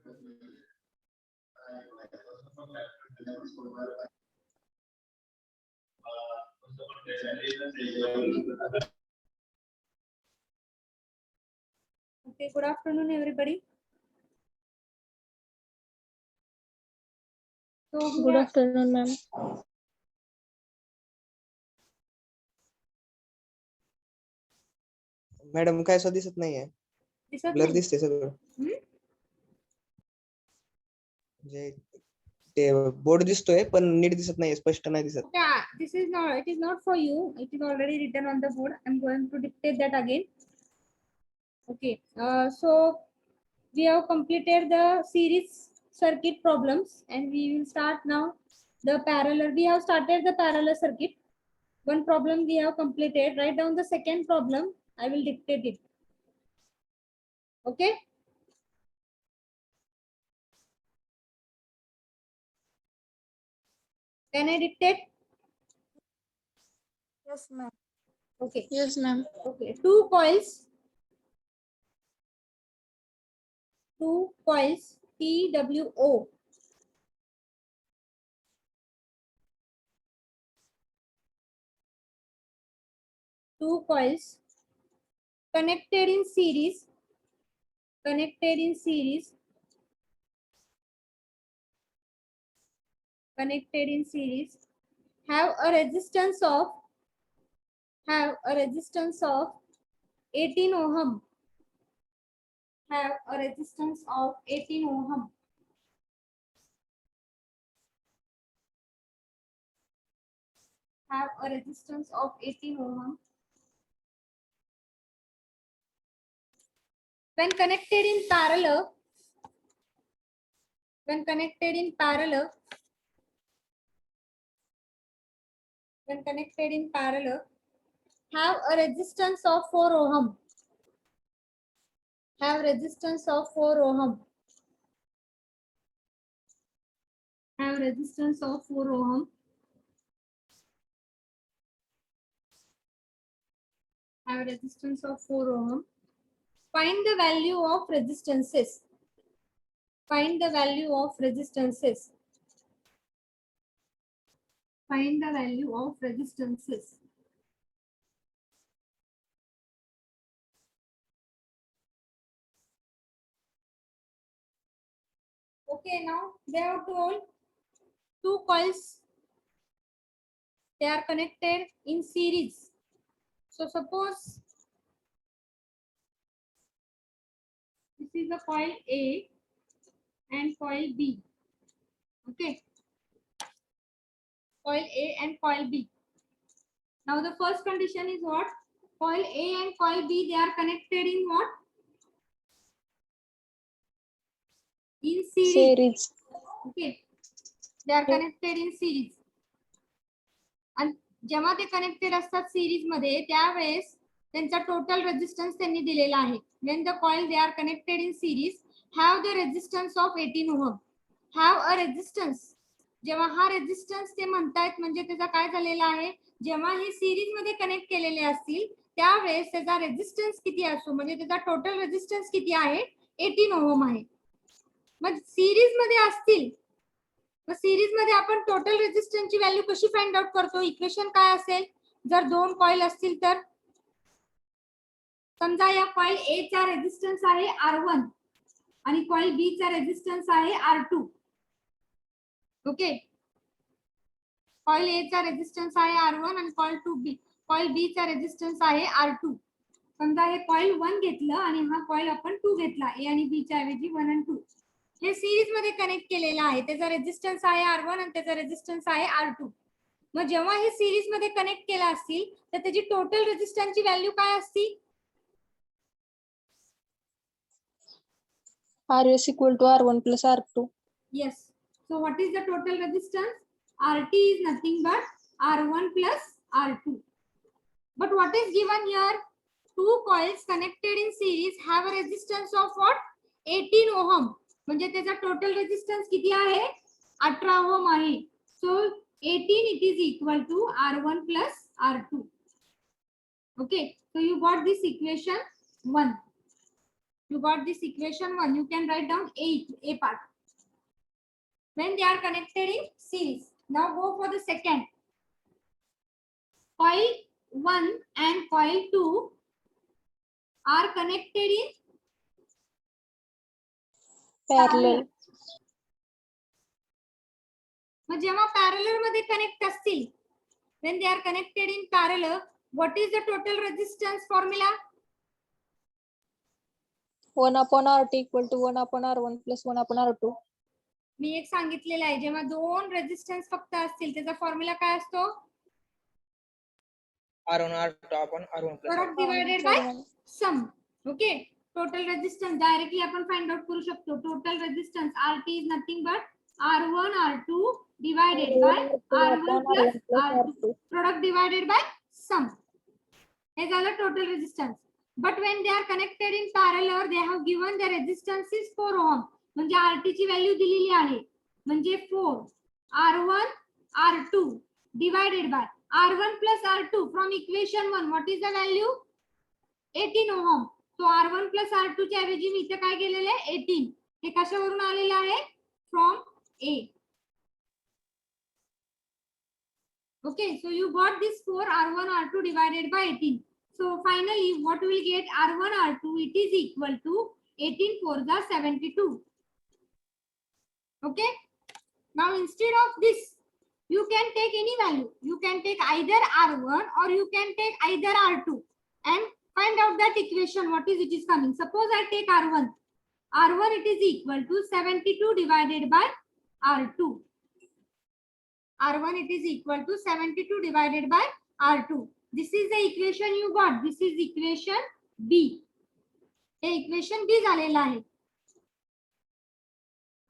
Okay, good afternoon, everybody. So Good afternoon, ma'am. Madam काय असं दिसत नाहीये, ब्लर दिसते सगळं. म्हणजे ते बोर्ड दिसतोय पण नीट दिसत नाहीये, स्पष्ट नाही दिसत. Okay, this is not. It is not for you. It is already written on the board. I'm going to dictate that again. Okay. So we have completed the series circuit problems, and we will start now the parallel. We have started the parallel circuit. One problem we have completed. Write down the second problem. I will dictate it. Okay. Can I dictate? Yes, ma'am. Okay. Yes, ma'am. Okay. Two coils TWO. Two coils connected in series. Connected in series. Connected in series. Have a resistance of 18 ohm. Have a resistance of 18 ohm. Have a resistance of 18 ohm. When connected in parallel, when connected in parallel, have a resistance of 4 ohm. Have resistance of 4 ohm. Have resistance of 4 ohm. Have resistance of 4 ohm. Find the value of resistances. Find the value of resistances. Find the value of resistances. Okay, now they have told two coils. They are connected in series. So suppose this is the coil A and coil B. Okay. Coil A and coil B. Now the first condition is what? Coil A and coil B, they are connected in what? In series. Okay. They are connected in series. आणि जेव्हा ते connected असतात series मध्ये त्यावेळेस त्यांचा total resistance त्यांनी दिलेला आहे. When the coil they are connected in series have the resistance of 18 ohm. Have a resistance. जेव्हा हा रेजिस्टन्स ते म्हणतायत म्हणजे त्याचा काय झालेला आहे, जेव्हा हे सीरीज मध्ये कनेक्ट केलेले असतील त्यावेळेस त्याचा रेजिस्टन्स किती असतो, म्हणजे त्याचा टोटल रेजिस्टन्स किती आहे, 18 ओहम आहे. मग सीरीज मध्ये असतील, मग सीरीज मध्ये आपण टोटल रेजिस्टन्सची व्हॅल्यू कशी फाइंड आउट करतो, इक्वेशन काय असेल, जर दोन कॉइल असतील तर समजा या कॉइल ए चा रेजिस्टन्स आहे R1 आणि कॉइल बी चा रेजिस्टन्स आहे R2. ओके. कॉइल ए चा रेजिस्टन्स आहे R1 आणि कॉइल बी चा रेजिस्टन्स आहे R2. समजा हे कॉइल 1 घेतलं आणि हा कॉइल आपण 2 घेतला, ए आणि बी च्या ऐवजी 1 आणि 2. हे सीरीज मध्ये कनेक्ट केलेलं आहे, त्याचा रेजिस्टन्स आहे R1 आणि त्याचा रेजिस्टन्स आहे R2. मग जेव्हा हे सीरीज मध्ये कनेक्ट केला असतील तर त्याची टोटल रेजिस्टन्सची व्हॅल्यू काय असती, RS equal to R1 plus R2. yes. So what is the total resistance? RT is nothing but R1 plus R2. But what is given here? Two coils connected in series have a resistance of what? 18 ohm. म्हणजे त्याचा total resistance किती आहे, 18 ohm आहे. सो 18 it is equal to R1 plus R2. Okay, so you got this equation 1. You got this equation 1. You can write down A part. When they are connected in series. Now go for the second. Coil 1 and coil 2 are connected in Parallel. मग जेव्हा parallel मध्ये connect असतील, when they are connected in parallel, what is the total resistance formula? 1/RT equal to 1/R1 plus 1/R2. मी एक सांगितलेलं आहे, जेव्हा दोन resistance फक्त असतील त्याचा फॉर्म्युला काय असतो? R1 R2 upon R1 plus product divided by sum. Okay, total resistance directly आपण फाइंड आउट करू शकतो. Total resistance RT is nothing but R1 R2 divided by R1 plus R2. Product divided by sum. हे झालं total resistance. But when they are connected in parallel, they have given the resistance is 4 ohm. म्हणजे RT ची value दिलेली आहे, म्हणजे 4 R1 R2 divided by R1 plus R2 from equation 1. What is the value? 18 ohm. So R1 plus R2 च्या ऐवजी मी इथे काय केलेलं आहे? 18. हे कशावरून आलेलं आहे? From A. Okay, so you got this 4 R1 R2 divided by 18. So finally what we will get? R1 R2, it is equal to 18 4 the 72. Okay, now instead of this you can take any value. You can take either R1 or you can take either R2 and find out that equation what is it is coming. Suppose I take R1. R1 it is equal to 72 divided by R2. R1 it is equal to 72 divided by R2. This is the equation you got. This is equation B. Hey equation B झालेलं आहे.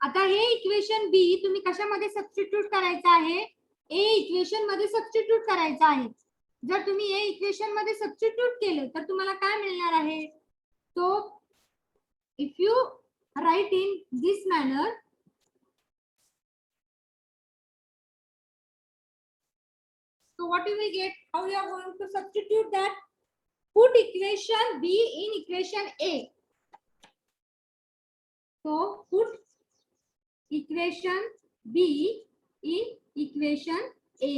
आता हे equation B तुम्ही कशामध्ये substitute करायचं आहे? ए equation मध्ये substitute करायचं आहे. जर तुम्ही ए इक्वेशन मध्ये सबस्टिट्यूट केलं तर तुम्हाला काय मिळणार आहे? So if you write in this manner, so what you will get? How you are going to substitute that? Put equation B in equation A. So put equation B in equation A.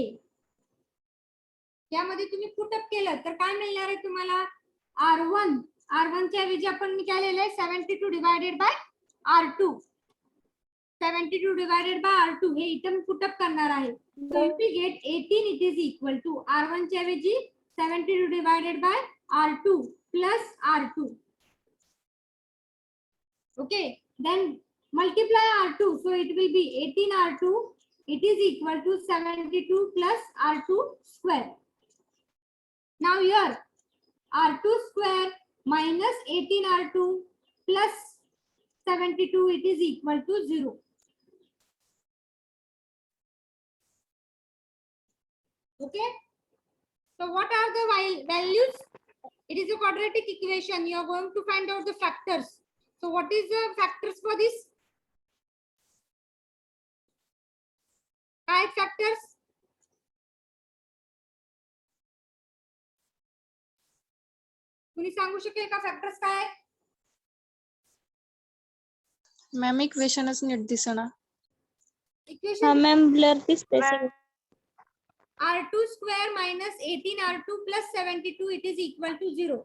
यामध्ये तुम्ही put up केलं तर काय मिळणार आहे तुम्हाला? R1 च्या ऐवजी आपण मी काय लिहिलंय? 72 divided by R2. 72 divided by R2 हे इथे पुटअप करणार आहे. So if we get 18, it is equal to R1 च्या ऐवजी 72 divided by R2 plus R2. Okay, then multiply R2. So it will be 18 R2. It is equal to 72 plus R2 square. Now here R2 square minus 18 R2 plus 72, it is equal to 0. Okay, so what are the values? It is a quadratic equation. You are going to find out the factors. So what is the factors for this? Five factors. कुणी सांगू शकेल का factors काय आहेत? Ma'am इक्वेशनच NEET दिसना. Equation ma'am blur दिसते सगळं. R2 square minus 18 R2 plus 72, it is equal to 0.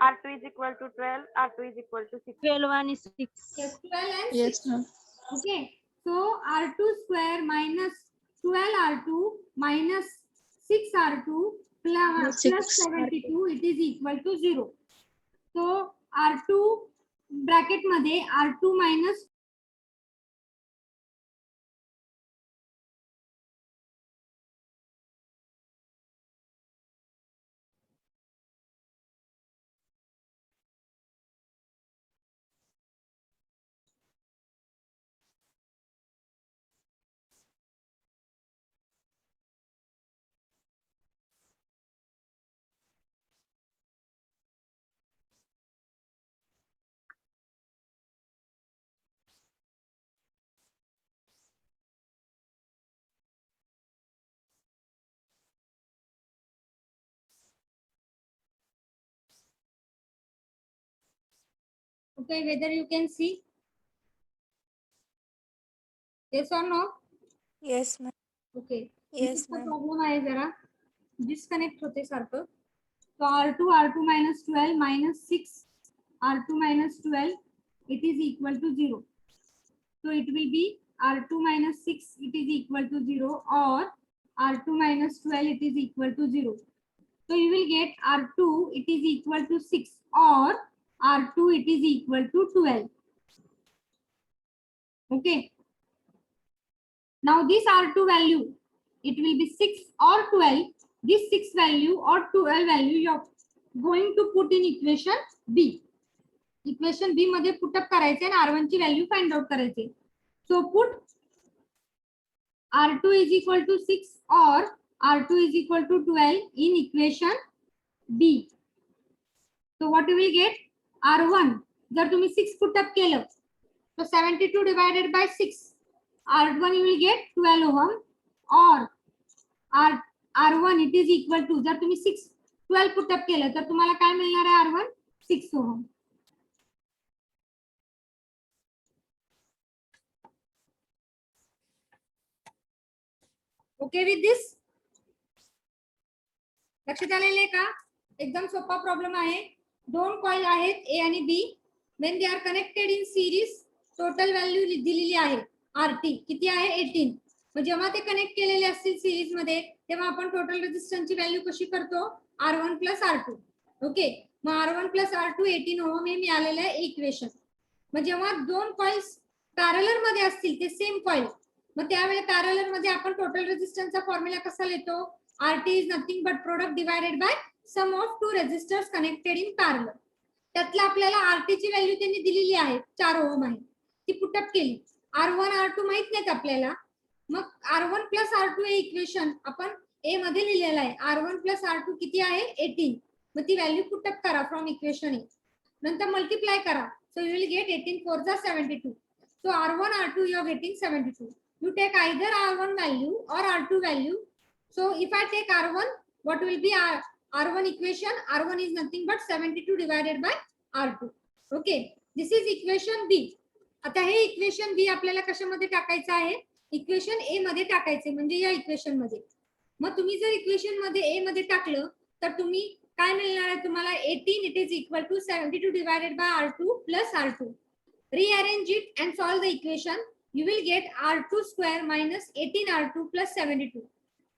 R2 is equal to 12, R2 is equal to 6. 12 and 6. Yes, 12 and 6. Yes ma'am. Okay, so R2 square minus 12 R2 minus 6 R2 plus 72, it is equal to 0. So R2 bracket मध्ये R2 minus Okay, whether you can see. Yes or no? Yes, ma'am. Okay. Yes, ma'am. Problem आहे जरा disconnect होते सारखं. So R2 minus 12 minus 6 R2 minus 12 it is equal to 0. So it will be R2 minus 6 it is equal to 0 or R2 minus 12 it is equal to 0. So you will get R2 it is equal to 6 or R2 it is equal to 12. Okay. Now this R2 value, it will be 6 or 12. This 6 value or 12 value you are going to put in equation B. Equation B मध्ये put up करायचे आणि R1 ची value find out करायचे. So put R2 is equal to 6 or R2 is equal to 12 in equation B. So what you will get? R1 जर तुम्ही 6 put up केलं so 72 divided by 6 R1 you will get 12 ohm or R1 it is equal to जर तुम्ही 12 put up केलं तर तुम्हाला काय मिळणार आहे R1 6 ohm. Okay with this लक्षात आलेले का? एकदम सोपा प्रॉब्लेम आहे. दोन कॉइल आहेत ए आणि B. When they are connected in series total value दिलेली आहे आरटी किती आहे 18. मग जेव्हा ते कनेक्ट केलेले असतील सिरीज मध्ये तेव्हा आपण टोटल रेजिस्टन्सची व्हॅल्यू कशी करतो R1 प्लस R2. ओके मग R1 प्लस R2 18 ओहम हे मिळालेलं आहे इक्वेशन. मग जेव्हा दोन कॉइल्स पॅरलर मध्ये असतील ते सेम कॉइल मग त्यावेळी पॅरलर मध्ये आपण टोटल रेजिस्टन्सचा फॉर्म्युला कसा लिहितो RT is nothing but product divided by sum of two resistors connected in parallel. त्यातला आपल्याला RT ची व्हॅल्यू त्यांनी दिलेली आहे 4 ओहम आहे ती पुटअप केली. R1 R2 माहित नाहीत आपल्याला मग R1 प्लस R2 हे इक्वेशन आपण ए मध्ये लिहिलेलं आहे. R1 प्लस R2 किती आहे 18. मग ती व्हॅल्यू पुटअप करा फ्रॉम इक्वेशन ए नंतर मल्टिप्लाय करा. So you will get 18 4s are 72. So R1 R2 you are getting 72. You take either R1 value or R2 value. So if I take R1 what will be R1 equation? R1 is nothing but 72 divided by R2. Okay this is equation B. आता हे equation B आपल्याला कशामध्ये टाकायचं आहे equation ए मध्ये टाकायचे म्हणजे या equation मध्ये. मग तुम्ही जर इक्वेशन मध्ये ए मध्ये टाकलं तर तुम्ही काय मिळणार आहे तुम्हाला 18 it is equal to 72 divided by R2 plus R2. Rearrange it and solve the equation. You will get R2 square minus 18 R2 plus 72.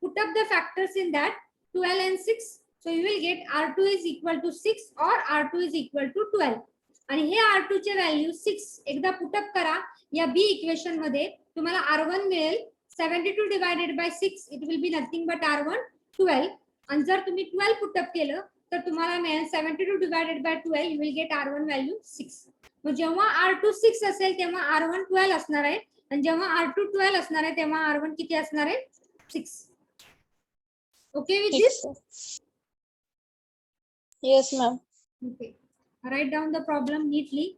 Put up the factors in that 12 and 6. So you will get R2 is equal to 6 or R2 is equal to 12. आणि हे R2 चे value 6 एकदा put up करा या B equation मध्ये तुम्हाला R1 मिळेल 72 divided by 6 it will be nothing but R1 12. आणि जर तुम्ही 12 पुट अप केलं तर तुम्हाला मिळेल 72 divided by 12 you will get R1 value 6. मग जेव्हा R2 6 असेल तेव्हा R1 12 असणार आहे आणि जेव्हा R2 12 असणार आहे तेव्हा R1 किती असणार आहे 6. Okay with this? Yes, ma'am. Okay. Write down the problem neatly.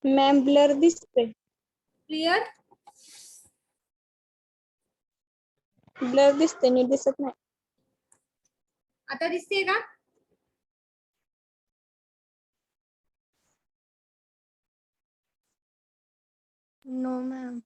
Ma'am blur दिसते. Clear? ब्लर दिसते नीट दिसत नाही. आता दिसते का? No ma'am.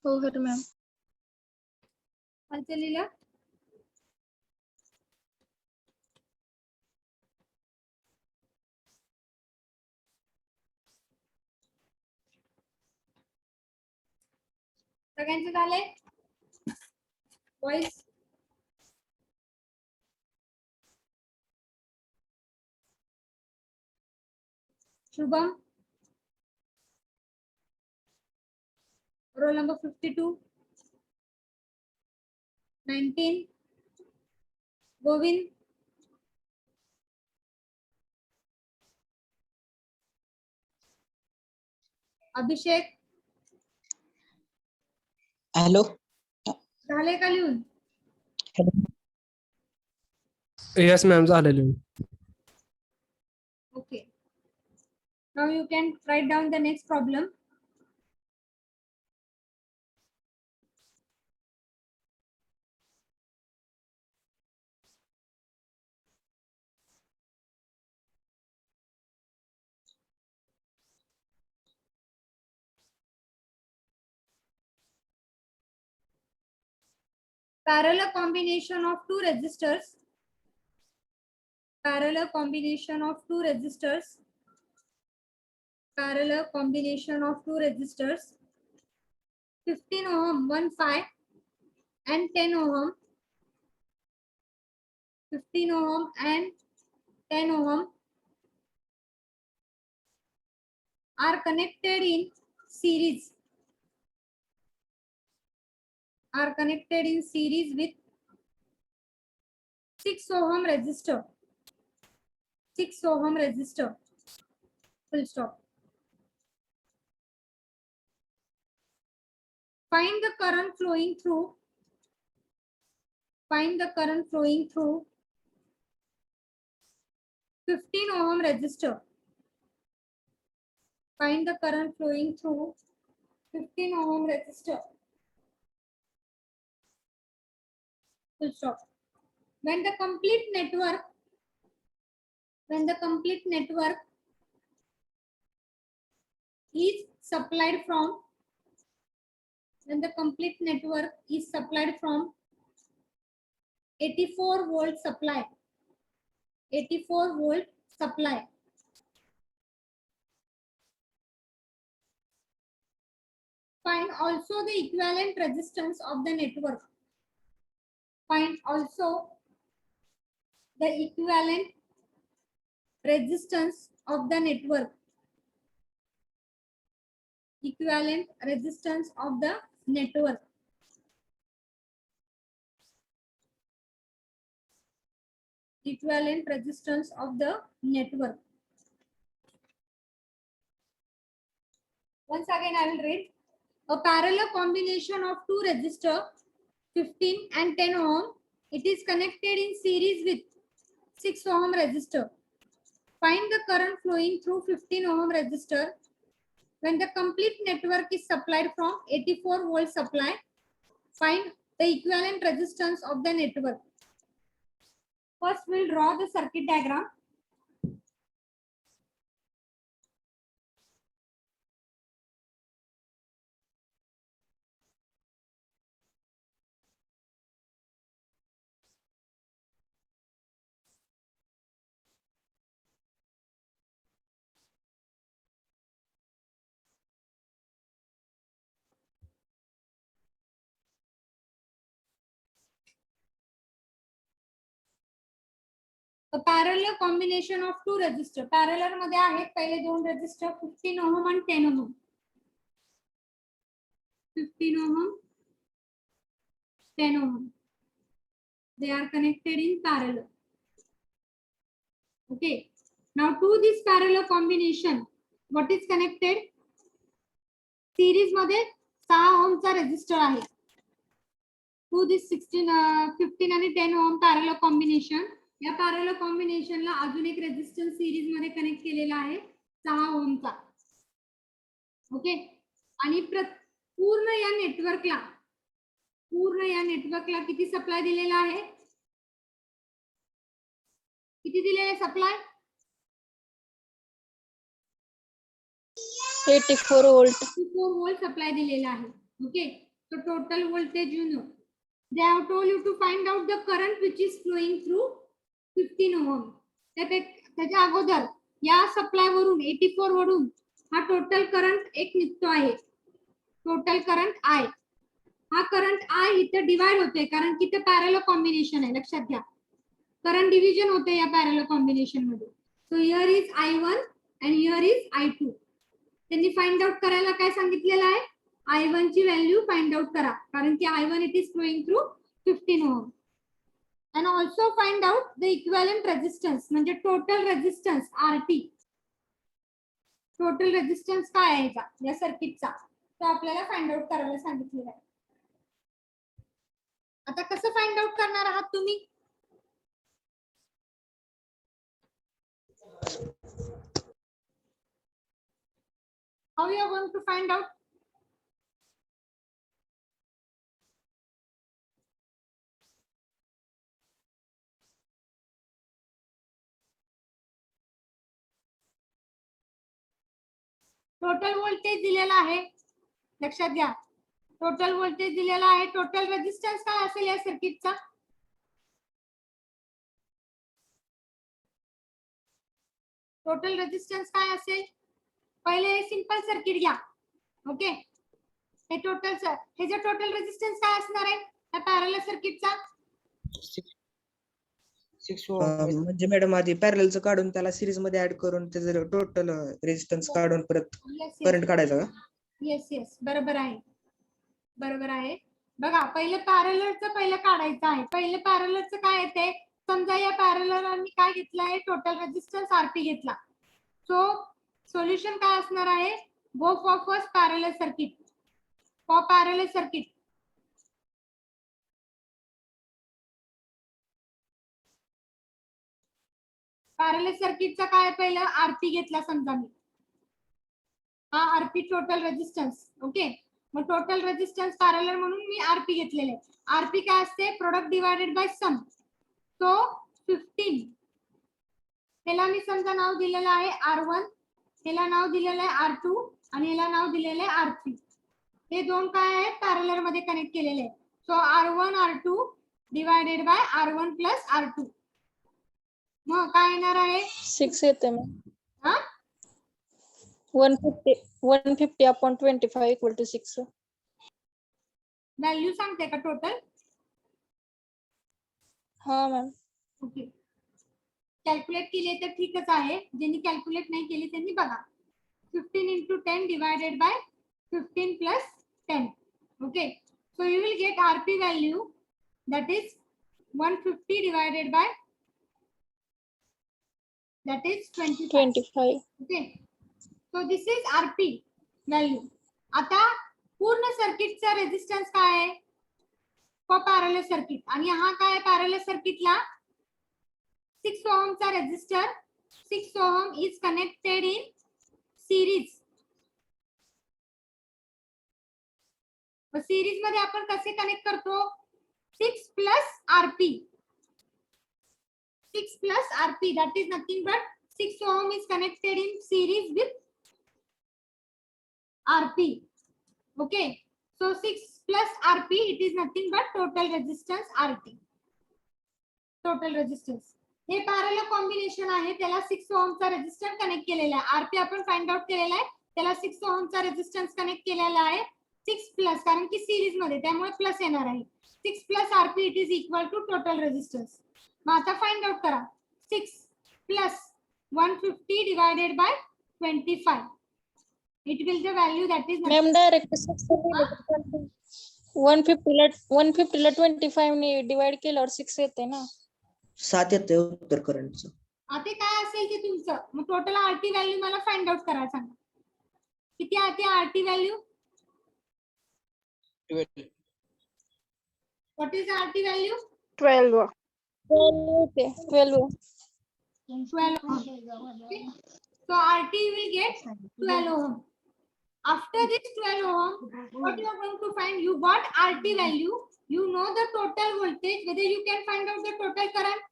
हो सर मॅम. खालचं लिहिलं. सगळ्यांचं झालंय voice. Shubham, roll number 52, 19, Govind, Abhishek. Hello. झाले का लिहून? येस मॅम झालेले. Okay. Now you can write down the next problem. Parallel combination of two resistors. Parallel combination of two resistors. Parallel combination of two resistors. 15 ohm, 1.5 and 10 ohm. 15 ohm and 10 ohm are connected in series. Are connected in series with 6 ohm resistor. 6 ohm resistor. Full stop. Find the current flowing through. Find the current flowing through 15 ohm resistor. Find the current flowing through 15 ohm resistor. Full stop. When the complete network is supplied from, when the complete network is supplied from 84 volt supply, 84 volt supply, find also the equivalent resistance of the network. Find also the equivalent resistance of the network. Equivalent resistance of the network. Equivalent resistance of the network. Once again I will read. A parallel combination of two resistors 15 and 10 ohm. It is connected in series with 6 ohm resistor. Find the current flowing through 15 ohm resistor when the complete network is supplied from 84 volt supply. Find the equivalent resistance of the network. First we'll draw the circuit diagram. A parallel combination of two resistors. Parallel मध्ये आहेत पहिले दोन resistor 15 ohm and 10 ohm. 15 ohm, 10 ohm. They are connected in parallel. Okay. Now to this parallel combination, what is connected? Series मध्ये 6 ohm चा resistor आहे. To this 15 आणि 10 ohm parallel combination. या parallel कॉम्बिनेशनला अजून एक रेजिस्टन्स सिरीज मध्ये connect केलेला आहे 6 ओमचा. ओके. आणि पूर्ण या नेटवर्कला किती सप्लाय दिलेला आहे? किती दिलेले सप्लाय? 84 वोल्ट. 84 वोल्ट सप्लाय दिलेला आहे. Okay. So total voltage you know. They have told you to find out the current which is flowing through 15 ohm. त्याच्या अगोदर या सप्लाय वरून 84 वरून हा टोटल करंट एक निघतो आहे. Total current I. हा करंट I इथे डिवाइड होते कारण की ते पॅरलल कॉम्बिनेशन आहे. लक्षात घ्या. करंट डिव्हिजन होते या पॅरलल कॉम्बिनेशन मध्ये. So here is I1 and here is I2. त्यांनी फाइंड आउट करायला काय सांगितलेलं आहे? I1 ची व्हॅल्यू फाइंड आउट करा कारण की I1 it is flowing through 15 ohm. and also find out the equivalent resistance म्हणजे total resistance RT. Total resistance काय आहे या सर्किटचा तो आपल्याला फाइंड आउट करायला सांगितलेलं आहे. आता कसं फाइंड आउट करणार आहात तुम्ही? How you are going to find out? Total voltage दिलेला आहे. लक्षात घ्या. टोटल व्होल्टेज दिलेला आहे. टोटल रेजिस्टन्स काय असेल या सर्किटचा? टोटल रेजिस्टन्स काय असेल? पहिले सिंपल सर्किट घ्या. ओके. हे जे टोटल रेजिस्टन्स काय असणार आहे या पॅरलल सर्किटचा? 6 म्हणजे मॅडम आधी पॅरललचं काढून त्याला सिरीज मध्ये ऍड करून त्याचं टोटल रेजिस्टन्स काढून परत करंट काढायचा का? येस येस बरोबर आहे. बरोबर आहे. बघा पहिलं पॅरललचं पहिलं काढायचं आहे. पहिलं पॅरललचं काय येते? समजा या पॅरलल काय घेतलंय? टोटल रेजिस्टन्स RP घेतला. सो सोल्युशन काय असणार आहे? Go for first parallel circuit. For parallel circuit parallel सर्किटचा काय पहिलं RP घेतला समजा मी. हा RP टोटल रेजिस्टन्स. ओके. मग टोटल रेजिस्टन्स पॅरलल म्हणून मी RP घेतलेले. RP काय असते? प्रोडक्ट डिवाइडेड बाय सम. सो 15. ह्याला मी समजा नाव दिलेलं आहे R1, ह्याला नाव दिलेलं आहे R2 आणि ह्याला नाव दिलेलं आहे R3. हे दोन काय आहेत? पॅरलल मध्ये कनेक्ट केलेले. सो R1 R2 divided by R1 plus R2. मग काय येणार आहे? 6 येते मग. हा 150 upon 25 equal to 6. व्हॅल्यू सांगते का टोटल? हा मॅम. ओके. कॅल्क्युलेट केले तर ठीकच आहे. ज्यांनी कॅल्क्युलेट नाही केली त्यांनी बघा. 15 into 10 divided by 15 plus 10. Okay. So you will get RP value that is 150 divided by that is 25. Okay. So this is RP value. आता पूर्ण सर्किटचा रेजिस्टन्स काय आहे? For parallel circuit. आणि हा काय पॅरलल सर्किटला 6 ohm चा resistor. 6 ohm is connected in series. Series मध्ये आपण कसे कनेक्ट करतो? 6 plus RP. 6 plus RP that is nothing but 6 ohm is connected in series with RP. Okay. So 6 plus RP it is nothing but total resistance RT. Total resistance. Hey parallel combination आहे. त्याला 6 ohm चा resistance connect केलेला आहे. RP आपण find out केलेला आहे. त्याला 6 ohm चा रेजिस्टन्स कनेक्ट केलेला आहे. 6 प्लस कारण की सिरीज मध्ये त्यामुळे प्लस येणार आहे. 6 plus RP it is equal to total resistance. मग आता फाइंड आउट करा. 6 plus 150 divided by 25. It will the value that is ma'am direct 150 ला 25 ने डिवाइड केल्यावर 6 येते ना. 7 येते उत्तर करंटचं. आता काय असेल ते तुमचं. मग टोटल RT व्हॅल्यू मला फाइंड आउट करा सांगा. किती आते RT value? What is the RT value? 12. 12. 12 ohm. Okay. So RT will get 12 ohm. After this 12 ohm, what you are going to find? You got RT value. You know the total voltage. Whether you can find out the total current.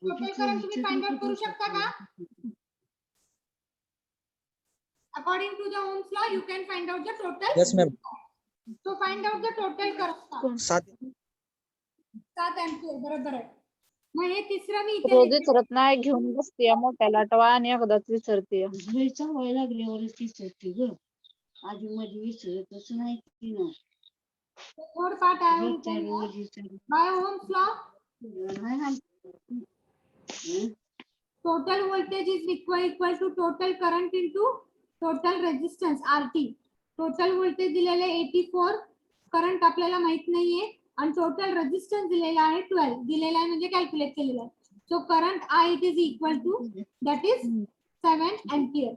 Total current तुम्ही find out करू शकता का? According to the Ohm's law, you can find out the total. Yes, ma'am. So find out the total current. 7 7 ampere बरोबर आहे. मग हे तिसरं मी इथे रोज लिहिते. विचारत नाही घेऊन बसते मोठ्याला आठवा आणि एकदाच विचारते. सवय लागल्यावरच विचारते ग. आधी मध्ये विचारतच नाही ती ना. Third part I will रोजच्या tell you. रोज विचारते. By Ohm's law, नाही हं? total voltage is equal to total current into total resistance RT. Total voltage दिलेलं आहे 84, करंट आपल्याला माहित नाहीये आणि टोटल रेजिस्टन्स दिलेला आहे 12. दिलेला आहे म्हणजे कॅल्क्युलेट केलेला आहे. So current I it is equal to that is 7 ampere.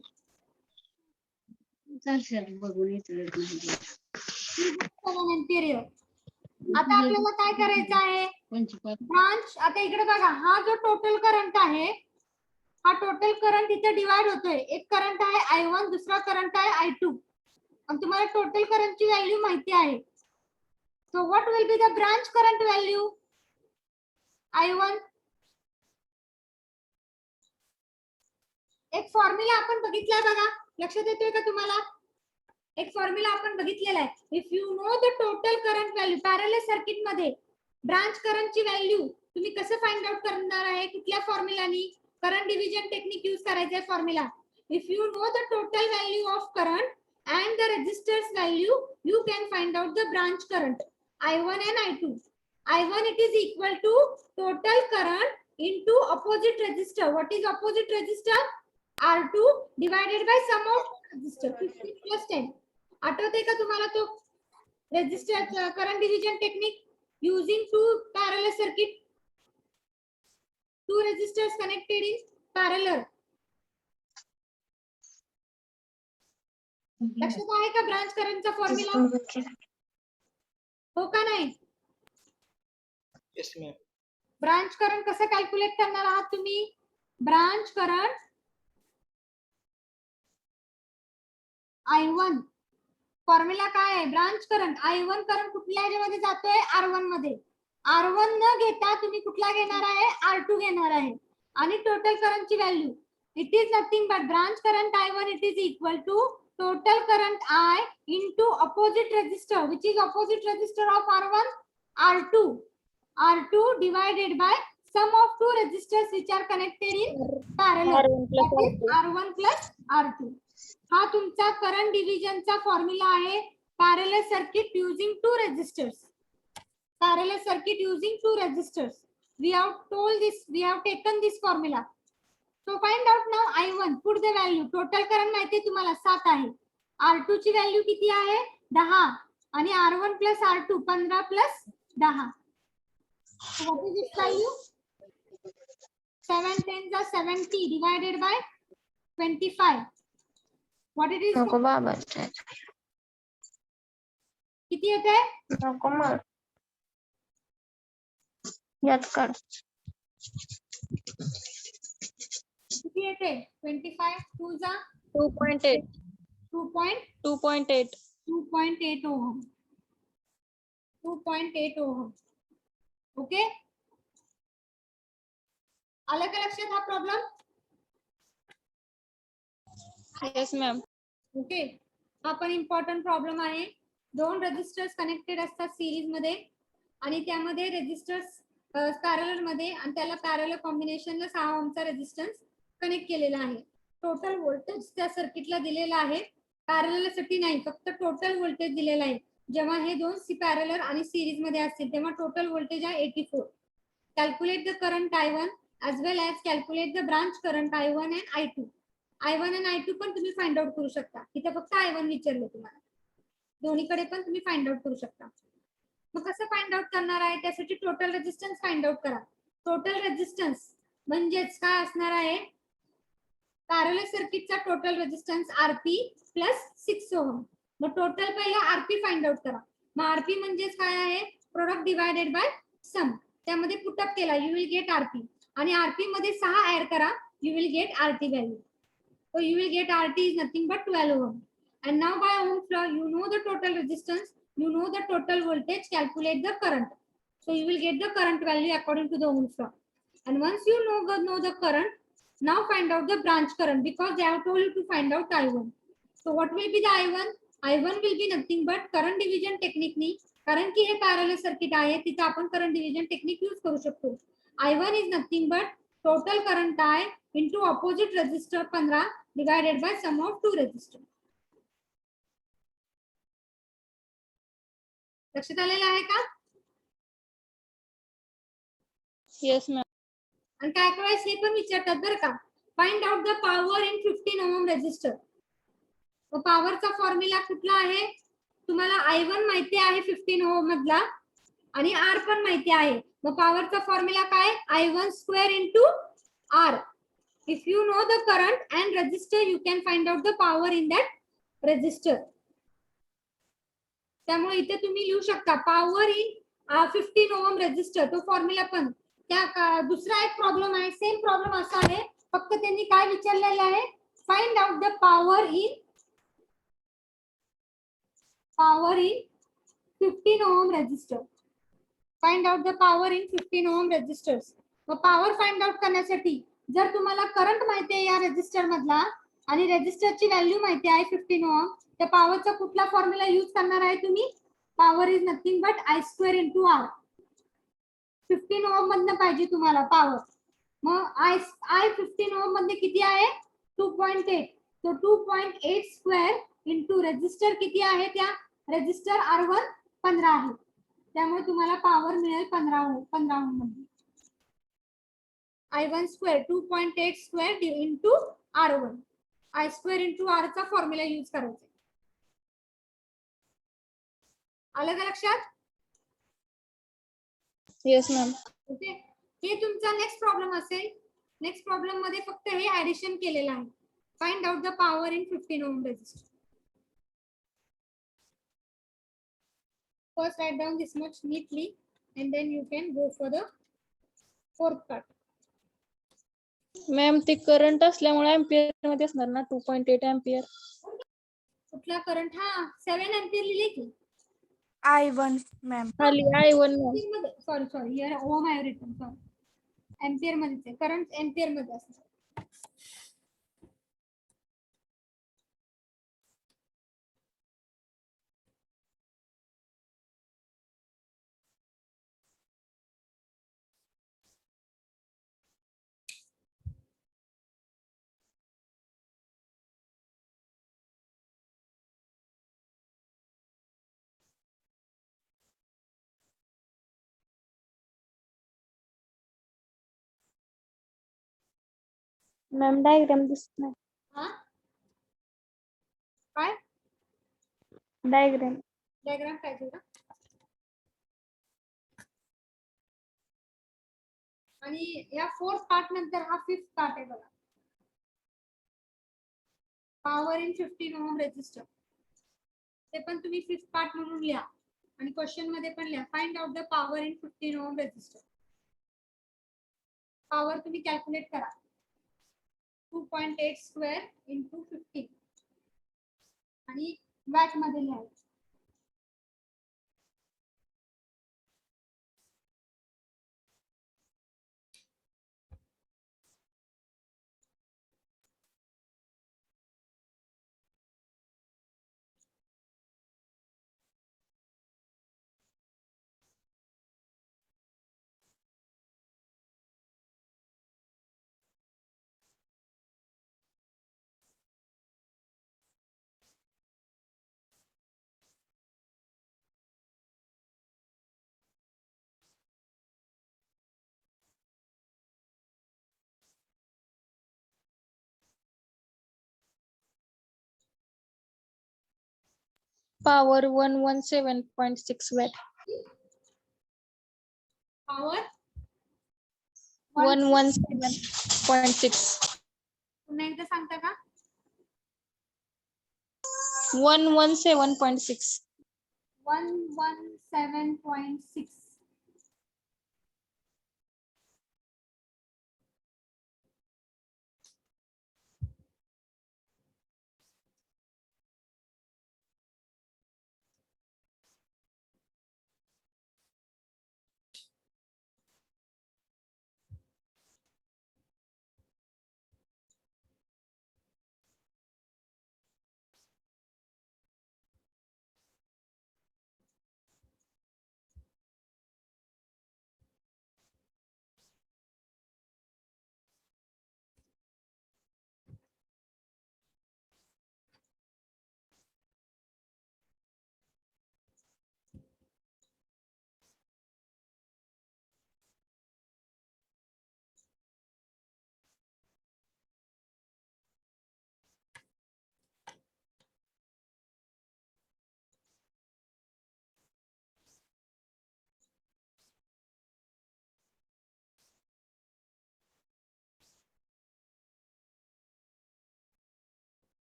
चालशाल बघून विचारत नाही. 7 ampere आहे. आता आपल्याला काय करायचं आहे? 25 ब्रांच आता इकडे बघा, हा जो टोटल करंट आहे, हा टोटल करंट इथे डिवाइड होतोय. एक करंट आहे I1, दुसरा करंट आहे I2. आणि तुम्हाला टोटल करंटची व्हॅल्यू माहिती आहे. So what will be the branch current value? I1. एक फॉर्म्युला आपण बघितलाय बघा, लक्षात येतोय का तुम्हाला? एक फॉर्म्युला आपण बघितलेला आहे. If you know the total current value, parallel circuit मध्ये ब्रांच करंटची व्हॅल्यू तुम्ही कसं फाइंड आउट करणार आहे? कुठल्या फॉर्म्युलानी? करंट डिव्हिजन टेक्निक यूज करायचं formula. If you know the total value of current and the resistors value, you can find out the branch current I1 and I2. I1 it is equal to total current into opposite resistor. What is opposite resistor? R2 divided by sum of resistor 15 plus 10. आठवते का तुम्हाला तो resistor current division technique using two parallel circuit, two resistors connected in parallel. लक्षात आहे का branch करंटचा formula? हो का नाही? Yes, ma'am. ब्रांच करंट कसं कॅल्क्युलेट करणार आहात तुम्ही? ब्रांच करंट I1 फॉर्म्युला काय आहे? ब्रांच करंट I1 करंट कुठल्या ह्याच्यामध्ये जातोय? R1 मध्ये. R1 न घेता तुम्ही कुठला घेणार आहे? R2 घेणार आहे. आणि टोटल करंटची value it is nothing but branch current I1 it is equal to total current I into opposite resistor, which is opposite resistor of R1, R2. R2 divided by sum of two resistors which are connected in parallel. That is R1 plus R2. हा तुमचा current डिव्हिजनचा formula आहे. Parallel circuit using two resistors. Parallel circuit using two resistors. We have told this, we have taken this formula. So find out now I1, put the value. Total current माहिती आहे तुम्हाला 7 आहे. R2 ची value किती आहे? 10 आणि R1 plus R2 15 plus 10. So what is its value? 7 10s are 70 divided by 25. What it is? नको बाबा किती येते? नको मग यात काढ. किती येते? 25 2 जा 2.8 2.8 ओहम. 2.8 ओहम. ओके, आलं का लक्षात हा प्रॉब्लेम? Yes ma'am. ओके, हा पण इम्पॉर्टंट प्रॉब्लेम आहे. दोन रेजिस्टर्स कनेक्टेड असतात सिरीज मध्ये आणि त्यामध्ये रेजिस्टर्स पॅरलल मध्ये आणि त्याला पॅरलल कॉम्बिनेशनला 6 ओहमचा रेजिस्टन्स कनेक्ट केलेला आहे. टोटल व्होल्टेज त्या सर्किटला दिलेला आहे. पॅरलल साठी नाही, फक्त टोटल व्होल्टेज दिलेला आहे. जेव्हा हे दोन पॅरलल आणि सिरीज मध्ये असतील तेव्हा टोटल व्होल्टेज आहे 84. Calculate the current I1 as well as calculate the branch current I1 and I2. I1 and I2 पण तुम्ही फाइंड आउट करू शकता. इथे फक्त I1 विचारले तुम्हाला. दोन्हीकडे पण तुम्ही फाइंड आउट करू शकता. मग कसं फाइंड आउट करणार आहे? त्यासाठी टोटल रेजिस्टन्स फाइंड आउट करा. टोटल रेजिस्टन्स म्हणजेच काय असणार आहे? पॅरलल सर्किटचा total resistance RP plus 6 ohm. मग टोटल पहिला RP फाइंड आउट करा. मग RP म्हणजेच काय आहे? Product divided by sum. त्यामध्ये पुट अप केला यू विल गेट RP आणि RP मध्ये 6 ऍड करा you will get RT value. So you will get RT is nothing but 12 ohm. And now by Ohm's law, you know the total resistance, you know the total voltage, calculate the current. So you will get the current value according to the Ohm's law. And once you know the current, now find out the branch current because they have told you to find out I1. So what will be the I1? I1 will be nothing but current division technique नी, कारण की हे parallel circuit आहे तिथे आपण current division technique use करू शकतो. I1 is nothing but total current I into opposite resistor 15 divided by sum of two resistor. लक्षात आलेलं आहे का? Yes ma'am. आणि काय काय वेळेस हे पण विचारतात बरं का, find out the power in 15 ohm resistor. मग पॉवरचा फॉर्म्युला कुठला आहे? तुम्हाला I1 माहिती आहे 15 ओम मधला आणि R पण माहिती आहे. मग पॉवरचा फॉर्म्युला काय? I1 square into R. If you know the current and resistor you can find out the power in that resistor. त्यामुळे इथे तुम्ही लिहू शकता पॉवर इन 15 ओम रेजिस्टर. तो फॉर्म्युला पण त्या दुसरा एक प्रॉब्लेम आहे, सेम प्रॉब्लेम असा आहे, फक्त त्यांनी काय विचारलेलं आहे, find out the power in 15 ohm resistor. Find out the power in 15 ohm resistors. मग पॉवर फाइंड आउट करण्यासाठी जर तुम्हाला करंट माहिती आहे या रेजिस्टर मधला आणि रेजिस्टरची व्हॅल्यू माहिती आहे 15 ओम, त्या पॉवरचा कुठला फॉर्म्युला यूज करणार आहे तुम्ही? Power is nothing but I square into R. 15 ओम मधनं पाहिजे तुम्हाला पॉवर. मग I 15 ओम मध्ये किती आहे? 2.8. तो 2.8 स्क्वेअर इंटू रेजिस्टर किती आहे? त्या रेजिस्टर R1 15 आहे. त्यामुळे तुम्हाला पॉवर मिळेल 15 ओम मध्ये. I1 square 2.8 square into R1. I square into R चा फॉर्म्युला यूज करायचा. आलं का लक्षात? Yes ma'am. ओके, हे तुमचा नेक्स्ट प्रॉब्लेम असेल. नेक्स्ट प्रॉब्लेम मध्ये फक्त हे ऍडिशन केलेलं आहे. Find out the power in 15 ohm resistor. First write down this much neatly and then you can go for the fourth part. Ma'am ते current असल्यामुळे एम्पियर मध्ये असणार ना 2.8 एम्पियर. कुठला करंट? हा 7 एम्पियर लिहिले की I1 मॅम. खाली I1 ma'am. Sorry here ohm I written. Sorry, ampere मध्ये करंट एम्पियर मध्ये असणार. मॅम डायग्राम दिसत नाही. हा काय डायग्राम. डायग्राम पाहिजे का? आणि या फोर्थ पार्ट नंतर हा फिफ्थ पार्ट आहे बघा. Power in 15 ohm resistor. ते पण तुम्ही फिफ्थ पार्ट म्हणून लिहा आणि क्वेश्चन मध्ये पण लिहा. Find out the power in 15 ohm resistor. Power तुम्ही कॅल्क्युलेट करा. 2.8 स्क्वेअर इंटू 15 आणि वॅट मध्ये लिहायचं. Power 117.6 watt. पॉवर 117.6. पुन्हा एकदा सांगता का? 117.6. 117.6.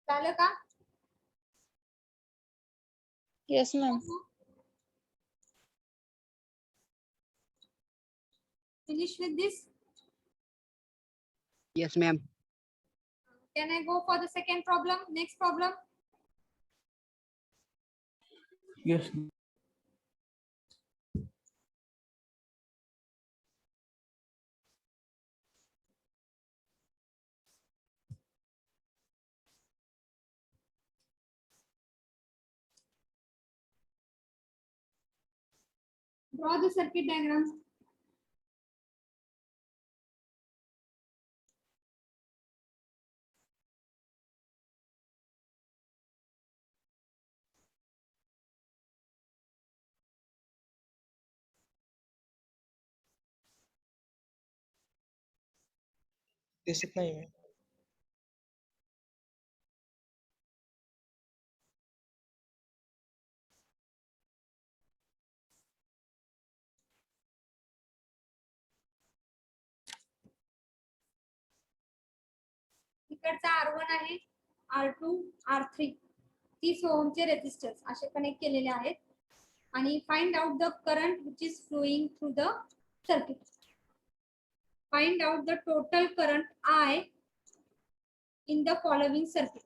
झालं का? Yes ma'am. Finish with this. Yes, ma'am. Can I go for the second problem? Next problem. Yes. Draw the circuit diagram. दिसत नाही ma'am. इकडचा R1 आहे, R2, R3 30 ओहमचे रेजिस्टर्स असे कनेक्ट केलेले आहेत आणि find out the current which is flowing through the circuit. Find out the total current I in the following circuit.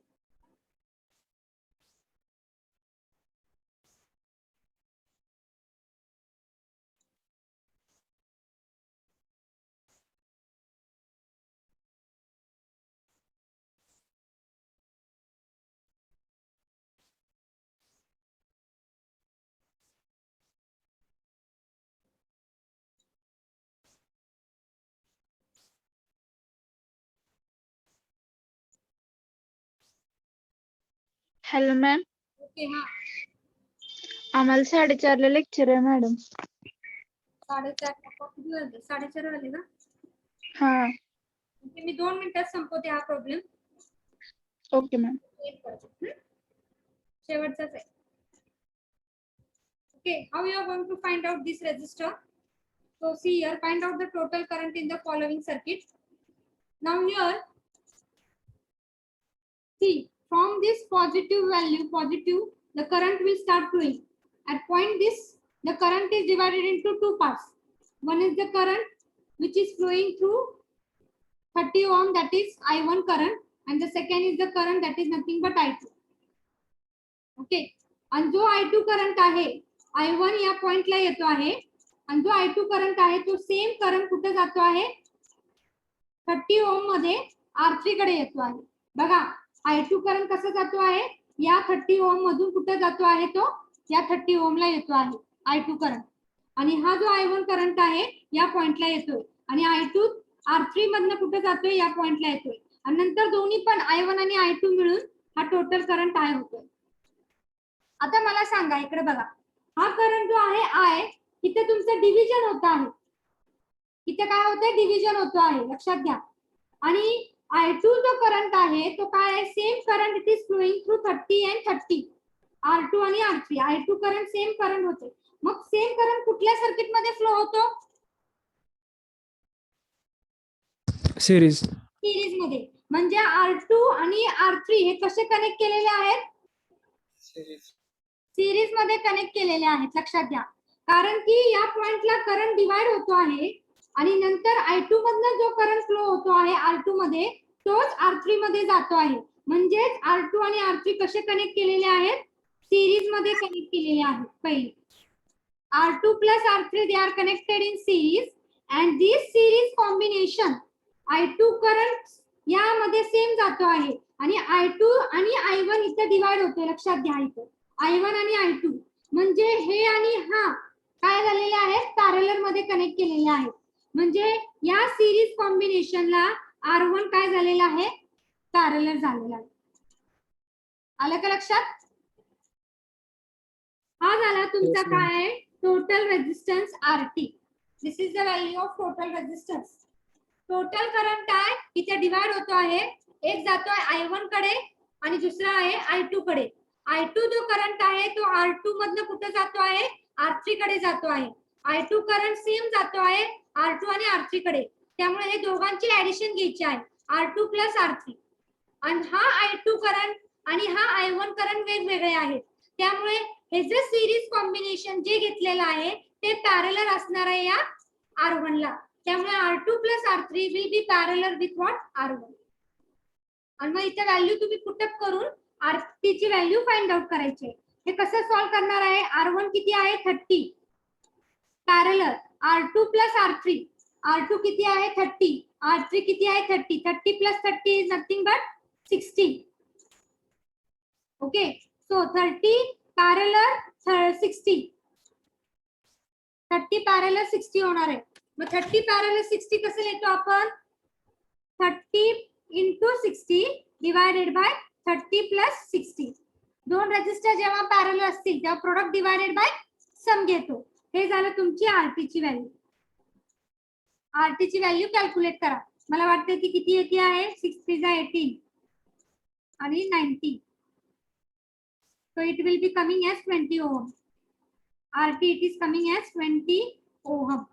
Hello ma'am, okay हा आम्हाला 4:30ला लेक्चर आहे मॅडम. 4:30 वाजले ना? हा ओके, मी 2 मिनिटात संपवते हा प्रॉब्लेम. Okay ma'am. शेवटचाच आहे. Okay, how you are going to find out this resistor? So see here, find out the total current in the following circuit. Now here, see from this positive value, positive, the current will start flowing. At point this, the current is divided into two parts. One is the current which is flowing through 30 ohm, that is I1 current, and the second is the current that is nothing but I2. Okay, and जो I2 current आहे I1 या पॉइंटला येतो आहे आणि जो I2 current आहे तो सेम करंट कुठे जातो आहे 30 ओम मध्ये R3 कडे येतो आहे. बघा I2 करंट कसा जातो आहे या 30 ओम मधून कुठे जातो आहे तो या 30 ओम ला येतो आहे I2 करंट आणि हा जो I1 करंट आहे या पॉइंटला येतोय आणि I2 R3 मधनं कुठे जातोय या पॉइंटला येतोय आणि नंतर दोन्ही पण I1 आणि I2 मिळून हा टोटल करंट I होतोय. आता मला सांगा इकडे बघा हा करंट जो आहे I इथे तुमचं डिव्हिजन होत आहे. इथे काय होतंय डिव्हिजन होतो आहे लक्षात घ्या आणि I2 जो करंट आहे तो काय आहे same current it is flowing through 30 and 30 R2 आणि R3 I2 current same current होते. मग सेम करंट कुठल्या सर्किट मध्ये फ्लो होतो सिरीज. सिरीज मध्ये. म्हणजे R2 आणि R3 हे कसे कनेक्ट केलेले आहेत सिरीज मध्ये कनेक्ट केलेले आहेत लक्षात घ्या. कारण की या पॉइंटला करंट डिवाइड होतो आहे आणि नंतर I2 मधनं जो करंट फ्लो होतो आहे R2 मध्ये तोच R3 मध्ये जातो आहे. म्हणजेच R2 आणि R3 कसे कनेक्ट केलेले आहेत सिरीज मध्ये कनेक्ट केलेले आहेत. पहिले R2 plus R3 they are connected in series and this series combination I2 current यामध्ये सेम जातो आहे आणि I2 आणि I1 इथे डिवाइड होते लक्षात घ्या. इथे I1 आणि I2 म्हणजे हे आणि हा काय झालेले आहेत पॅरलल मध्ये कनेक्ट केलेले आहेत. म्हणजे या सिरीज कॉम्बिनेशनला R1 काय झालेला आहे पॅरलल झालेला आहे. आलं का लक्षात? हा झाला तुमचा काय आहे total resistance RT. This is the value of total resistance. Total current आहे इथे डिवाइड होतो आहे. एक जातोय I1 कडे आणि दुसरा आहे I2 कडे. I2 जो करंट आहे तो R2 मधनं कुठे जातो आहे R3 कडे जातो आहे. I2 करंट सेम जातो आहे R2 आणि R3 कडे. त्यामुळे हे दोघांची ऍडिशन घ्यायची आहे R2 plus R3 आणि हा I2 करंट आणि हा I1 करंट वेगवेगळे आहेत. त्यामुळे हे जे सिरीज कॉम्बिनेशन जे घेतलेलं आहे ते पॅरलल असणार आहे या R1 ला. त्यामुळे R2 plus R3 will be parallel with what R1. आणि मग इथे व्हॅल्यू तुम्ही पुटअप करून R3 ची व्हॅल्यू फाइंड आउट करायची. हे कसं सॉल्व करणार आहे? R1 किती आहे? 30 parallel R2 plus R3. R2 किती आहे? 30. R3 किती आहे? 30. 30 plus 30 is nothing but 60. Okay, so 30 parallel 60. 30 parallel 60 होणार आहे. मग 30 पॅरलल 60 कसं लिहितो आपण? 30 into 60 divided by 30 plus 60. दोन रेजिस्टर जेव्हा पॅरलल असतील तेव्हा प्रोडक्ट डिवाइडेड बाय सम घेतो. हे झालं तुमची आरटी ची व्हॅल्यू. आरटी ची व्हॅल्यू कॅल्क्युलेट करा. मला वाटतं की किती येते आहे? 60 चा 18 आणि 90. So it will be coming as 20 ohm. RT it is coming as 20 ohm.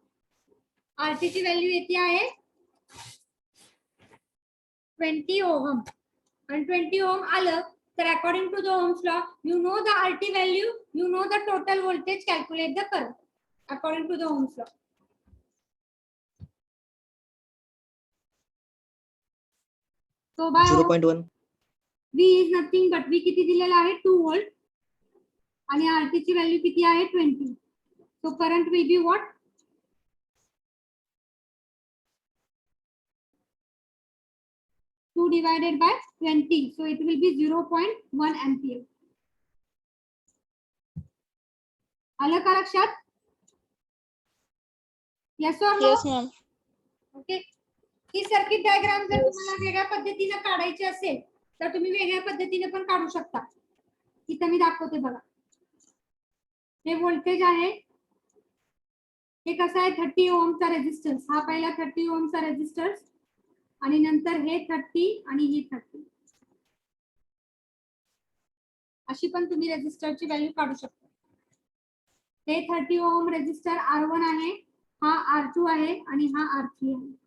RT ची व्हॅल्यू येते आहे 20 ohm. And 20 ohm आलं तर according to the Ohm's law, you know the RT value, you know the total voltage, calculate the current according to the Ohm's law. So by 0.1. V is nothing but V किती दिलेला आहे? 2 volt. आणि RT ची value किती आहे? 20. So current will be what? Divided by 20, so it will be 0.1 ampere. आलं का लक्षात? Yes or no? Yes, ma'am. Okay, he circuit diagram जर तुम्हाला वेगळ्या पद्धतीने काढायची असेल तर तुम्ही वेगळ्या पद्धतीने पण काढू शकता. इथं मी दाखवते बघा. हे व्होल्टेज आहे. हे कसं आहे? 30 ओमचा रेजिस्टन्स. हा पहिला 30 ओमचा रेजिस्टन्स आणि नंतर हे 30 आणि हे 30. अशी पण तुम्ही रेजिस्टरची व्हॅल्यू काढू शकता. हे 30 ओम रेजिस्टर R1 आहे, हा R2 आहे आणि हा R3 आहे.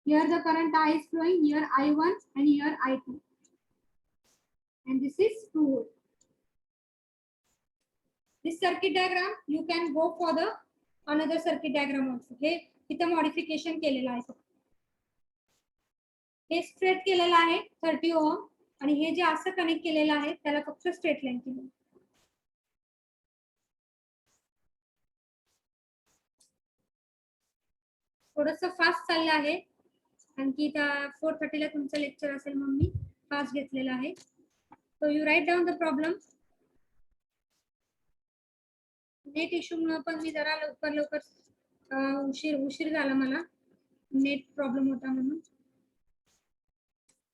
Here the current I is flowing, here I1 and here I2. And this is 2 volt. This circuit diagram you can go for the another circuit diagram also. हे इथं modification केलेलं आहे. हे straight केलेलं आहे 30 ओम आणि हे जे असं कनेक्ट केलेलं आहे त्याला फक्त स्ट्रेट लाईन केलं. थोडंसं फास्ट चाललं आहे आणखी 4:30 ला तुमचं लेक्चर असेल म्हणून मी फास्ट घेतलेलं आहे. So you write down the problem. Net issue मुळे पण मी जरा लवकर उशीर झाला मला. नेट प्रॉब्लेम होता म्हणून.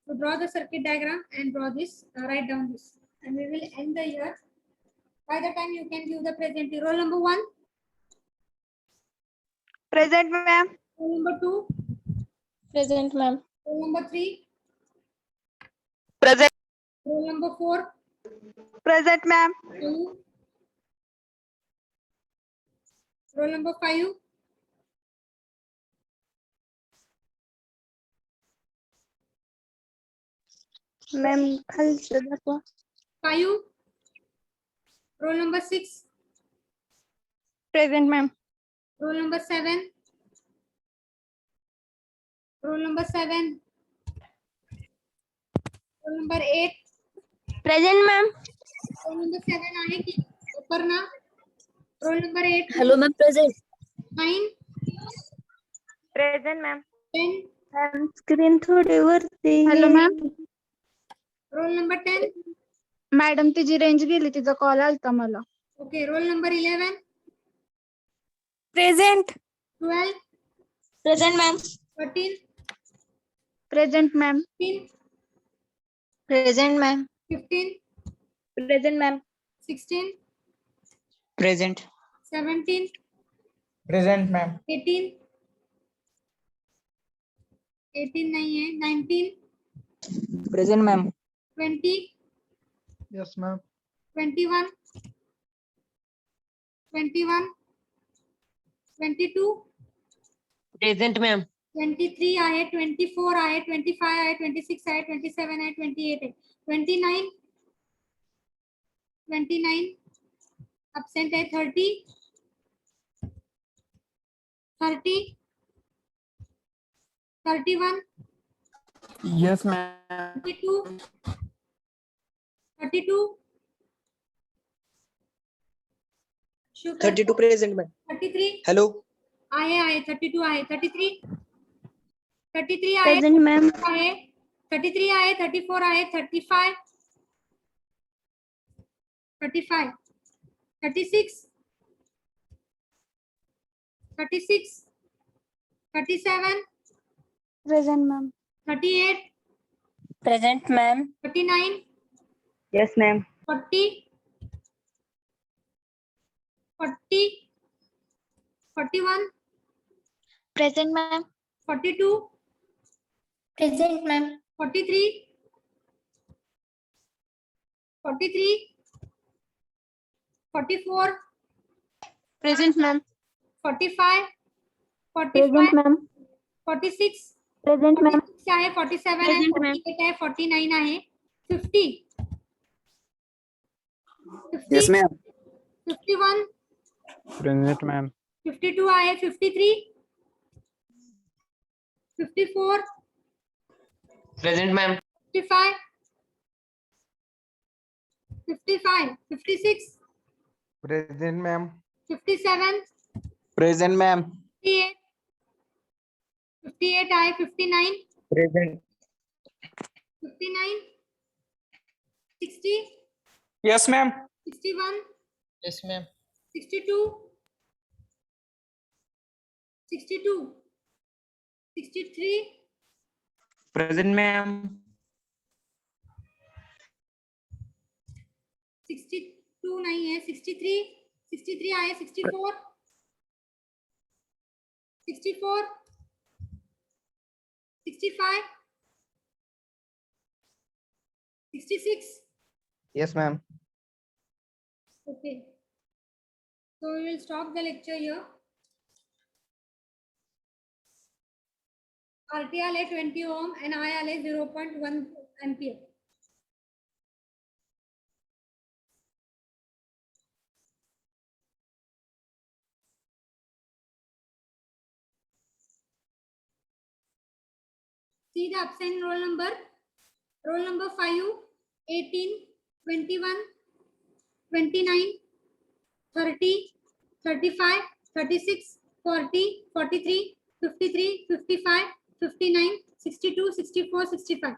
So draw the circuit diagram and draw this, write down this, and we will end the year. By the time you can give the present. Roll number 1. Present, ma'am. Roll number 2. Present, ma'am. Roll number 3. Present. Roll number 4. Present, ma'am. 2. Roll number 5. Ma'am, खालचं दाखवा. 5. Roll number 6. Present, ma'am. Roll number 7. Roll number 7. Roll number 8. Present, ma'am. Roll number 7 आहे की Aparna? Roll number 8. Hello, ma'am. Present. 9. Present, ma'am. 10. Ma'am, screen थोडी वरती. Hello, ma'am. Roll number 10. Madam तिची range गेली, तिचा call आलता मला. Okay. Roll number 11. Present. 12. Present, ma'am. 13. Present ma'am. 15. Present, ma'am. 15. Present, ma'am. 16. Present. 17. Present, ma'am. 18. 18 नहीं है. 19. Present, ma'am. 20. Yes, ma'am. 21. 21. 22. Present, ma'am. 23 आहे, 24 आहे, 25 आहे, 26 आहे, 27 आहे, 28 आहे, 29 absent आहे, 30 31 Yes, ma'am. 32 32 present ma'am. 33 hello. आहे 32 आहे, 33 आहे, Present, ma'am. 33 आहे, 34 आहे, 35 36 37 Present, ma'am. 38 Present, ma'am. 39 Yes, ma'am. 40 41 Present, ma'am. 42 Present, ma'am. 43 44 Present, ma'am. 45 Present, ma'am. 46 Present, ma'am. 46 आहे, 47 आहे, Present, ma'am. 48 आहे, 49 आहे, 50 Yes, ma'am. 51 Present, ma'am. 52 आहे, 53 54 Present, ma'am. 55 56 Present, ma'am. 57 Present, ma'am. 58 आहे, 59 Present. 59 60 Yes, ma'am. 61 Yes, ma'am. 62 63 Present, ma'am. 62 नाही आहे, 63 आहे, 64 65 66 Yes, ma'am. Okay, so we will stop the lecture here. RT आले 20 ohm and I आले 0.1 ampere. See the absent roll number. Roll number 5, 18, 21, 29, 30, 35, 36, 40, 43, 53, 55, 59, 62, 64, 65.